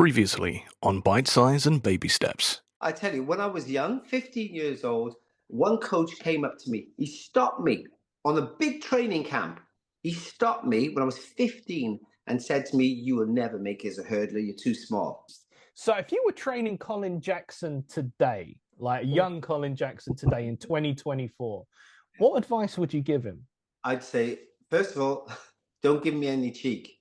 Previously on Bite Size and Baby Steps. I tell you, when I was young, 15 years old, one coach came up to me. He stopped me on a big training camp. He stopped me when I was 15 and said to me, "You will never make it as a hurdler. You're too small." So if you were training Colin Jackson today, like young Colin Jackson today in 2024, what advice would you give him? I'd say, first of all, don't give me any cheek.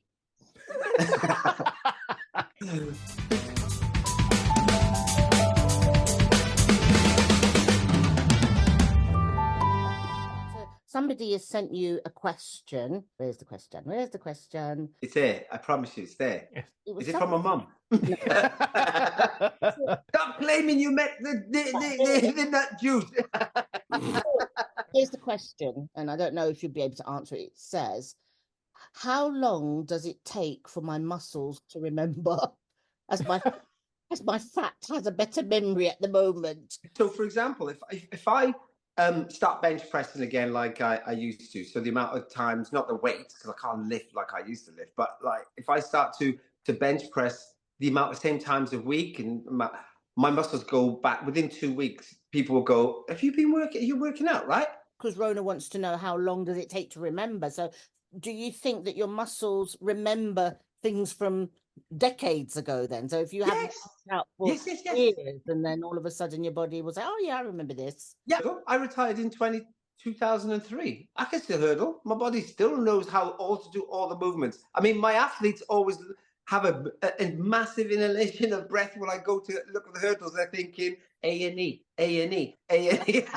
Somebody has sent you a question. Where's the question? Where's the question? It's there. I promise you, it's there. Is it from my mum? Stop claiming you met the nut juice. Here's the question, and I don't know if you'll be able to answer it. It says, how long does it take for my muscles to remember as my fat has a better memory at the moment? So, for example, if I start bench pressing again like I used to, so the amount of times, not the weight, because I can't lift like I used to lift, but like if I start to bench press the amount of same times a week, and my muscles go back within 2 weeks, people will go, "Have you been working? You're working out, right?" Because Rona wants to know how long does it take to remember. So do you think that your muscles remember things from decades ago then? So if you haven't worked out for years, and then all of a sudden your body will say, "Oh yeah, I remember this." Yeah, I retired in 2003. I can still hurdle. My body still knows how to do all the movements. I mean, my athletes always have a massive inhalation of breath when I go to look at the hurdles. They're thinking A&E, A&E, A&E.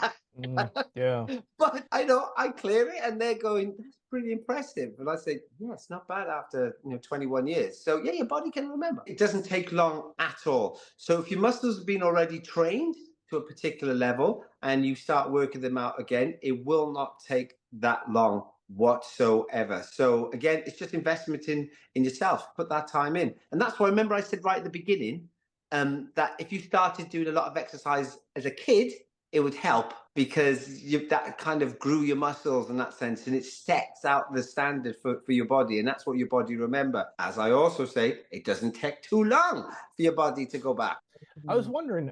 Yeah. But I know I clear it, and they're going, "That's pretty impressive." And I say, "Yeah, it's not bad after 21 years." So yeah, your body can remember. It doesn't take long at all. So if your muscles have been already trained to a particular level and you start working them out again, it will not take that long whatsoever. So again, it's just investment in yourself. Put that time in. And that's why, remember I said right at the beginning that if you started doing a lot of exercise as a kid, it would help, because that kind of grew your muscles in that sense, and it sets out the standard for your body, and that's what your body remember. As I also say, it doesn't take too long for your body to go back. I was wondering,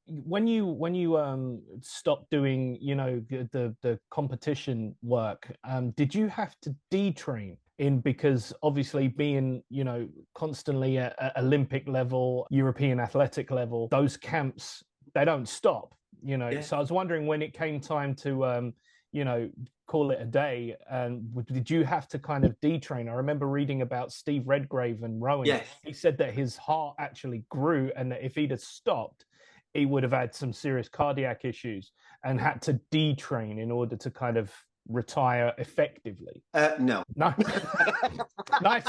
when you stopped doing, the competition work, did you have to detrain because obviously being, constantly at Olympic level, European athletic level, those camps, they don't stop, So I was wondering, when it came time to, call it a day, did you have to kind of detrain? I remember reading about Steve Redgrave and rowing. Yes. He said that his heart actually grew, and that if he'd have stopped, he would have had some serious cardiac issues and had to detrain in order to kind of retire effectively. No. Nice.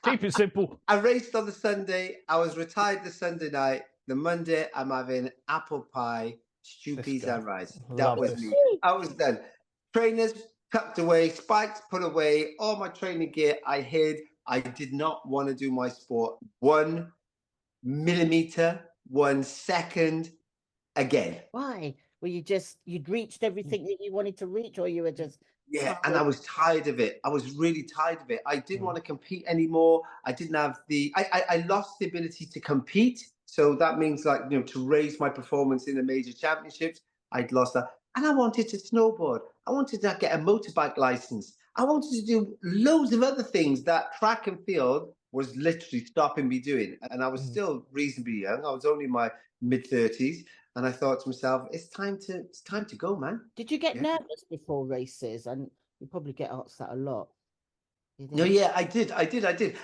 Keep it simple. I raced on the Sunday. I was retired the Sunday night. The Monday, I'm having apple pie, stew, peas and rice. That was me. I was done. Trainers tucked away, spikes put away, all my training gear I hid. I did not want to do my sport 1 millimeter, 1 second again. Why? Were you'd reached everything that you wanted to reach, or you were just... Yeah, and I was tired of it. I was really tired of it. I didn't want to compete anymore. I didn't have I lost the ability to compete. So that means, like, to raise my performance in the major championships, I'd lost that. And I wanted to snowboard. I wanted to get a motorbike license. I wanted to do loads of other things that track and field was literally stopping me doing. And I was still reasonably young. I was only in my mid-30s. And I thought to myself, it's time to go, man. Did you get nervous before races? And you probably get asked that a lot. No, yeah, I did.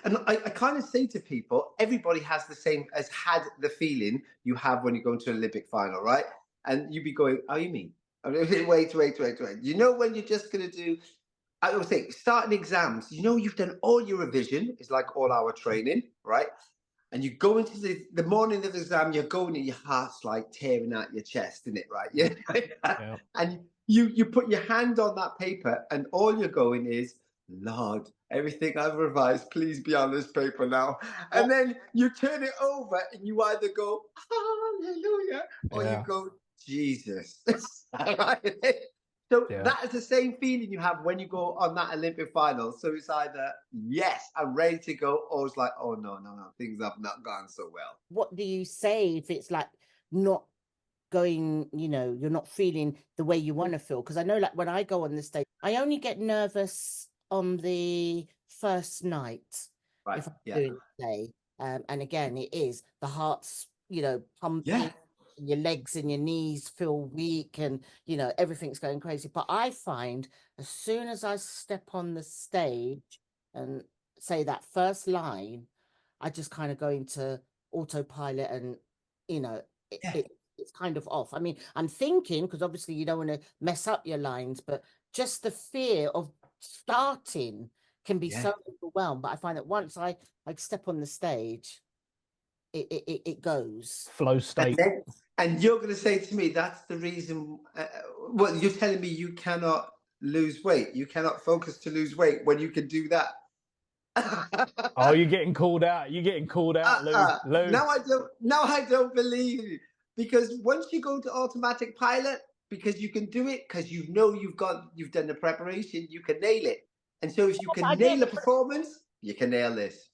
And I kind of say to people, everybody had the feeling you have when you go into an Olympic final, right? And you'd be going, "Oh, you mean? I mean, wait. You know, when you're just going to do, I always think, starting exams, you've done all your revision. It's like all our training, right? And you go into the morning of the exam, you're going and your heart's like tearing out your chest, isn't it, right? Yeah. And you put your hand on that paper, and all you're going is, "Lord, everything I've revised, please be on this paper now." And then you turn it over and you either go, "Hallelujah," or you go, "Jesus." So that is the same feeling you have when you go on that Olympic final. So it's either, yes, I'm ready to go, or it's like, oh, no, things have not gone so well. What do you say if it's like not going, you know, you're not feeling the way you want to feel? Because I know, like, when I go on the stage, I only get nervous on the first night if I'm doing the day. And again, it is the heart's, you know, pumping. Your legs and your knees feel weak, and you know everything's going crazy. But I find as soon as I step on the stage and say that first line, I just kind of go into autopilot, and you know it's kind of off. I mean, I'm thinking, because obviously you don't want to mess up your lines, but just the fear of starting can be so overwhelmed. But I find that once I step on the stage, it goes flow state. And you're going to say to me, that's the reason. Well, you're telling me you cannot lose weight. You cannot focus to lose weight when you can do that. Oh, you're getting called out. You're getting called out, Lou. Now I don't believe you. Because once you go to automatic pilot, because you can do it, because you know you've done the preparation, you can nail it. And so if you can nail the performance, you can nail this.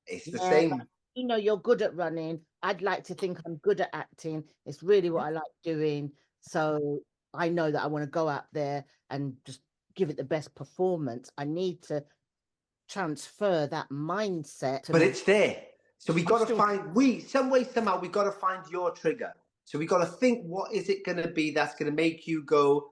It's the same. You know, you're good at running. I'd like to think I'm good at acting. It's really what I like doing. So I know that I want to go out there and just give it the best performance. I need to transfer that mindset. But it's there. So we got to somehow we got to find your trigger. So we got to think, what is it going to be that's going to make you go,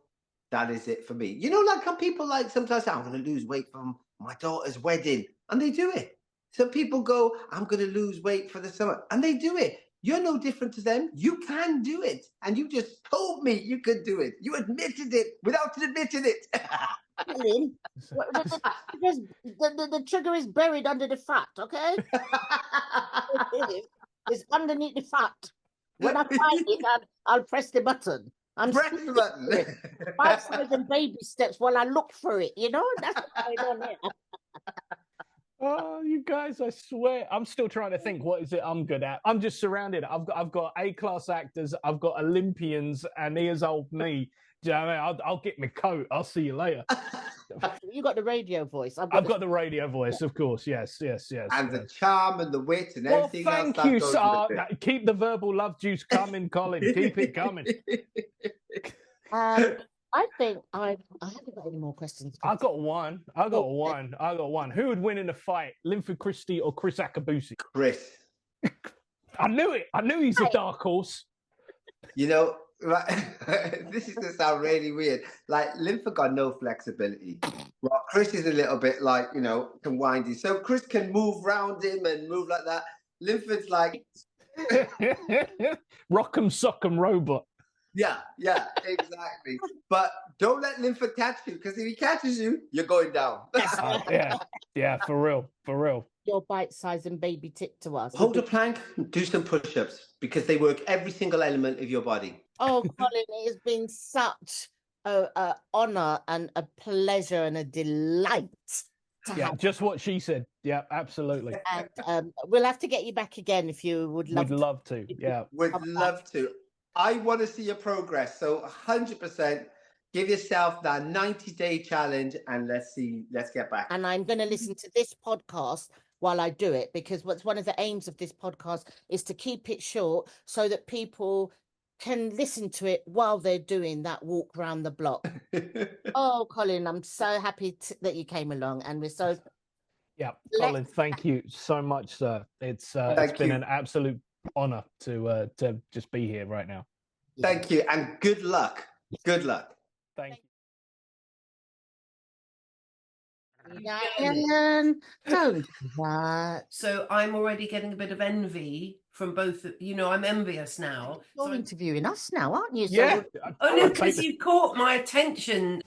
that is it for me? You know, like how people like sometimes say, I'm going to lose weight from my daughter's wedding, and they do it. Some people go, I'm going to lose weight for the summer, and they do it. You're no different to them. You can do it. And you just told me you could do it. You admitted it without admitting it. The trigger is buried under the fat, okay? It's underneath the fat. When I find it, I'll press the button. Press the button. Bite-sized and baby steps while I look for it, you know? That's what's going on here. Oh, you guys, I swear, I'm still trying to think, what is it I'm good at? I'm just surrounded. I've got A-class actors, I've got Olympians, and here's old me. Do you know what I mean? I'll get my coat. I'll see you later. You got the radio voice. I've got the radio voice, of course. Yes. And the charm and the wit and everything else. Thank you, sir. Keep the verbal love juice coming, Colin. Keep it coming. I think I haven't got any more questions. I got one. Who would win in a fight, Linford Christie or Chris Akabusi? Chris. I knew it. I knew he's a dark horse. You know, right, this is going to sound really weird. Like, Linford got no flexibility. Well, Chris is a little bit like, you know, can windy. So Chris can move round him and move like that. Linford's like... Rock'em sock'em robot. Yeah, exactly. But don't let Linford catch you, because if he catches you, you're going down. Yeah, for real. Your bite-sized and baby tip to us. Hold a plank, do some push-ups, because they work every single element of your body. Oh, Colin, it has been such an honor and a pleasure and a delight. Just what she said. Yeah, absolutely. And we'll have to get you back again if you would love to. Would love to, yeah. Would love to. I want to see your progress. So 100%, give yourself that 90-day challenge, and let's get back. And I'm going to listen to this podcast while I do it, because what's one of the aims of this podcast is to keep it short so that people can listen to it while they're doing that walk around the block. Oh, Colin, I'm so happy that you came along, and we're so... Yeah, Colin, thank you so much, sir. It's been an absolute honor to just be here right now. Thank you, and good luck. Good luck. Thank you. Don't do that. So I'm already getting a bit of envy from both. You know, I'm envious now. You're interviewing us now, aren't you? Yeah. Oh no, because you caught my attention.